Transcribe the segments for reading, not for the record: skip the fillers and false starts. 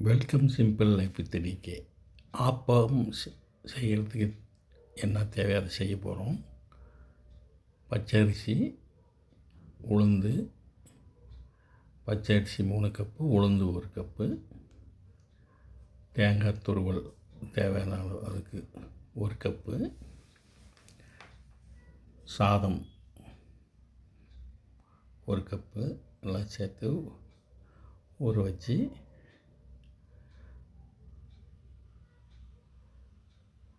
Welcome simple life with DK. Appam செய்கிறதுக்கு என்ன தேவை அதை செய்ய போகிறோம். பச்சரிசி, உளுந்து, பச்சரிசி 3 கப்பு, உளுந்து 1 கப்பு, தேங்காய் துருவல் தேவையான அளவு அதுக்கு 1 கப்பு, சாதம் 1 கப்பு எல்லாம் சேர்த்து ஊற வச்சு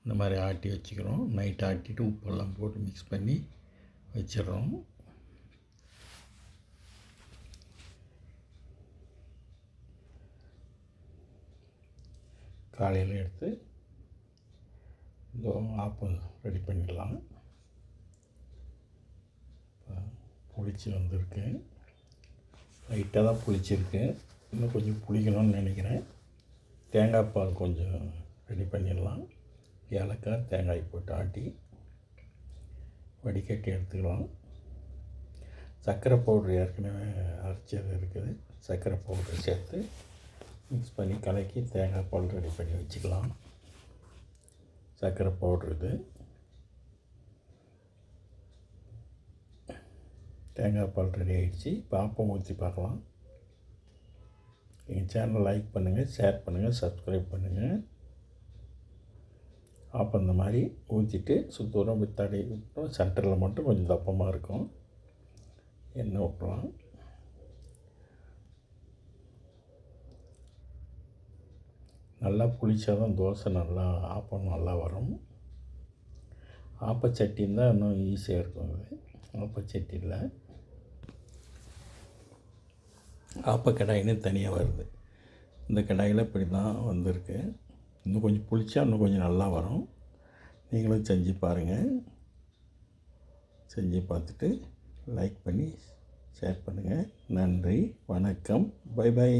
இந்த மாதிரி ஆட்டி வச்சுக்கிறோம். நைட் ஆட்டிட்டு உப்பெல்லாம் போட்டு மிக்ஸ் பண்ணி வச்சிடுறோம். காலையில் எடுத்து இந்த ஆப்பம் ரெடி பண்ணிடலாம். புளிச்சு வந்திருக்கு, லைட்டாக தான் புளிச்சிருக்கு, இன்னும் கொஞ்சம் புளிக்கணும்னு நினைக்கிறேன். தேங்காய் பால் கொஞ்சம் ரெடி பண்ணிடலாம். ஏலக்காய் தேங்காய் போட்டு ஆட்டி வடிகட்டி எடுத்துக்கலாம். சர்க்கரை பவுட்ரு ஏற்கனவே அரைச்சது இருக்குது, சர்க்கரை பவுட்ரு சேர்த்து மிக்ஸ் பண்ணி கலக்கி தேங்காய் பால் ரெடி பண்ணி வச்சுக்கலாம். சர்க்கரை பவுட்ரு இது. தேங்காய் பால் ரெடி ஆகிடுச்சு. இப்போ ஆப்பம் ஊற்றி பார்க்கலாம். எங்கள் சேனலை லைக் பண்ணுங்கள், ஷேர் பண்ணுங்கள், சப்ஸ்கிரைப் பண்ணுங்கள். ஆப்பம் இந்த மாதிரி ஊற்றிட்டு சுத்தூரம் தடவி விட்டோம். சென்டரில் மட்டும் கொஞ்சம் தப்பமாக இருக்கும், எண்ணெய் விட்டுலாம். நல்லா புளிச்சா தான் தோசை நல்லா ஆப்பம் நல்லா வரும். ஆப்பச்சட்டின்னு தான் இன்னும் ஈஸியாக இருக்கும். அது ஆப்பச்சட்டியில் ஆப்பக்கடாயின்னு தனியாக வருது. இந்த கடாயில் இப்படி தான் வந்திருக்கு. இன்னும் கொஞ்சம் புளிச்சா இன்னும் கொஞ்சம் நல்லா வரும். நீங்களும் செஞ்சு பாருங்கள். செஞ்சு பார்த்துட்டு லைக் பண்ணி ஷேர் பண்ணுங்கள். நன்றி, வணக்கம், பை பை.